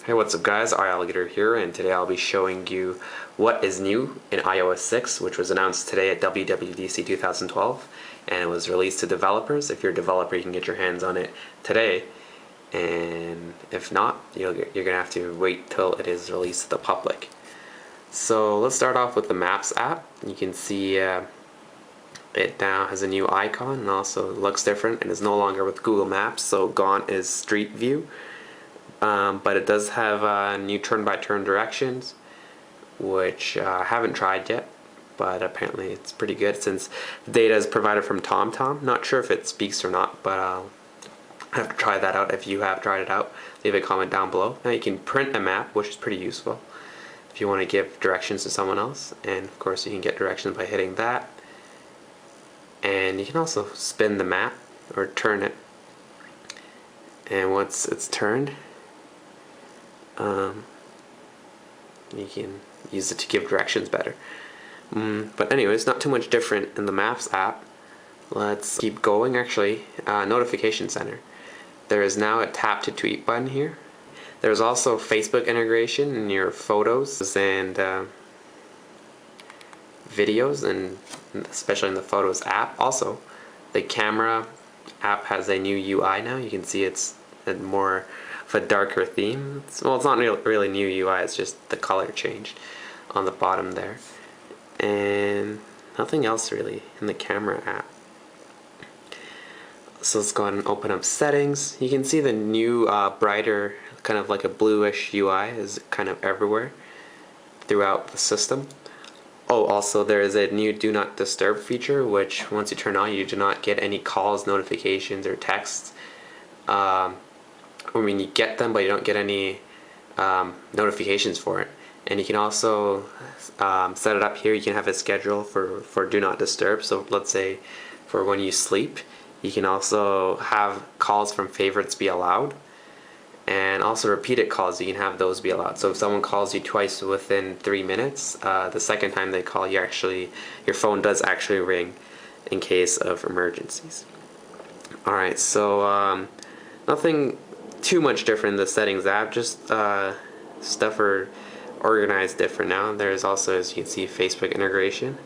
Hey, what's up guys, iAligator here, and today I'll be showing you what is new in iOS 6, which was announced today at WWDC 2012, and it was released to developers. If you're a developer, you can get your hands on it today, and if not, you're going to have to wait till it is released to the public. So let's start off with the Maps app. You can see it now has a new icon and also looks different and is no longer with Google Maps, so gone is Street View. But it does have new turn-by-turn directions, which I haven't tried yet, but apparently it's pretty good since the data is provided from TomTom. Not sure if it speaks or not, but I'll have to try that out. If you have tried it out, leave a comment down below. Now you can print a map, which is pretty useful if you want to give directions to someone else, and of course you can get directions by hitting that. And you can also spin the map or turn it, and once it's turned, you can use it to give directions better. But anyways, not too much different in the Maps app. Let's keep going. Actually, Notification Center. There is now a tap to tweet button here. There's also Facebook integration in your photos and videos, and especially in the Photos app. Also, the Camera app has a new UI now. You can see it's more of a darker theme. Well, it's not really new UI, it's just the color changed on the bottom there. And nothing else really in the Camera app. So let's go ahead and open up settings. You can see the new brighter, kind of like a bluish UI is kind of everywhere throughout the system. Oh, also there is a new Do Not Disturb feature, which once you turn on, you do not get any calls, notifications, or texts. I mean, you get them, but you don't get any notifications for it. And you can also set it up here. You can have a schedule for Do Not Disturb. So let's say for when you sleep, you can also have calls from favorites be allowed, and also repeated calls, you can have those be allowed. So if someone calls you twice within 3 minutes, the second time they call you, your phone does actually ring in case of emergencies. Alright, so nothing too much different in the settings app, just stuff are organized different now. There's also, as you can see, Facebook integration,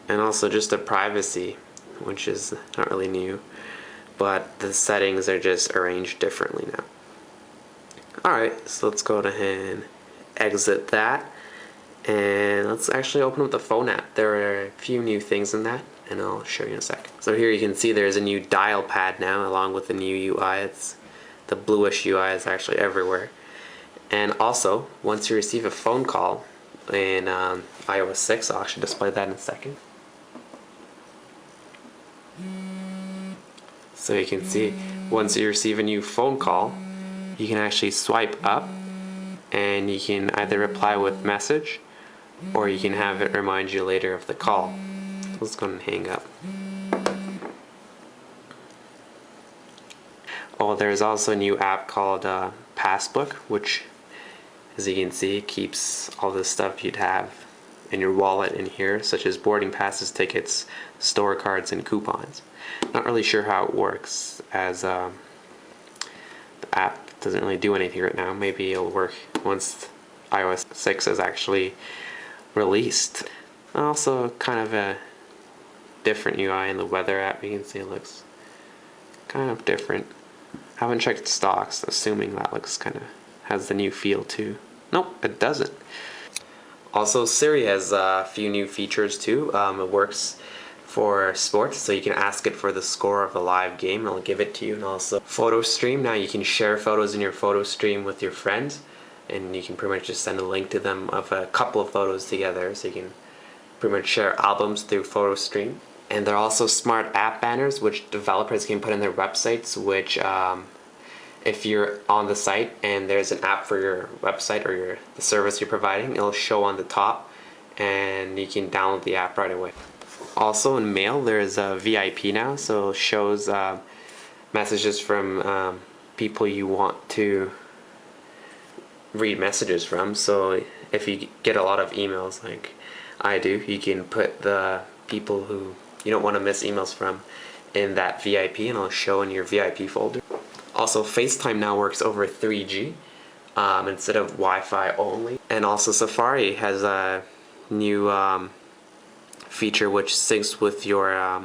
and also just a privacy, which is not really new, but the settings are just arranged differently now. Alright, so let's go ahead and exit that, and let's actually open up the phone app. There are a few new things in that, and I'll show you in a second. So here you can see there's a new dial pad now along with the new UI. It's the bluish UI is actually everywhere. And also, once you receive a phone call in iOS 6, I'll actually display that in a second. So you can see, once you receive a new phone call, you can actually swipe up and you can either reply with message, or you can have it remind you later of the call. Let's go and hang up. Oh, there's also a new app called Passbook, which, as you can see, keeps all the stuff you'd have in your wallet in here, such as boarding passes, tickets, store cards, and coupons. Not really sure how it works, as the app doesn't really do anything right now. Maybe it'll work once iOS 6 is actually released. Also, kind of a different UI in the Weather app. You can see it looks kind of different. Haven't checked stocks, assuming that looks kind of has the new feel too. Nope, it doesn't. Also, Siri has a few new features too. It works for sports, so you can ask it for the score of a live game, and it'll give it to you. And also, photo stream. Now you can share photos in your photo stream with your friends, and you can pretty much just send a link to them of a couple of photos together, so you can pretty much share albums through photo stream. And there are also smart app banners, which developers can put in their websites, which if you're on the site and there's an app for your website or the service you're providing, it'll show on the top and you can download the app right away. Also in Mail, there's a VIP now, so it shows messages from people you want to read messages from. So if you get a lot of emails like I do, you can put the people who you don't want to miss emails from in that VIP, and it'll show in your VIP folder. Also, FaceTime now works over 3G, instead of Wi-Fi only. And also Safari has a new feature which syncs with your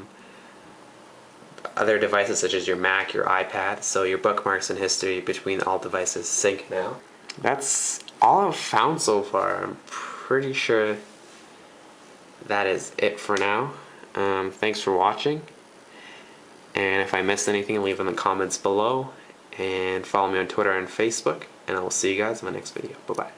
other devices such as your Mac, your iPad, so your bookmarks and history between all devices sync now. That's all I've found so far. I'm pretty sure that is it for now. Thanks for watching, and if I missed anything, leave in the comments below, and follow me on Twitter and Facebook, and I will see you guys in my next video. Bye bye.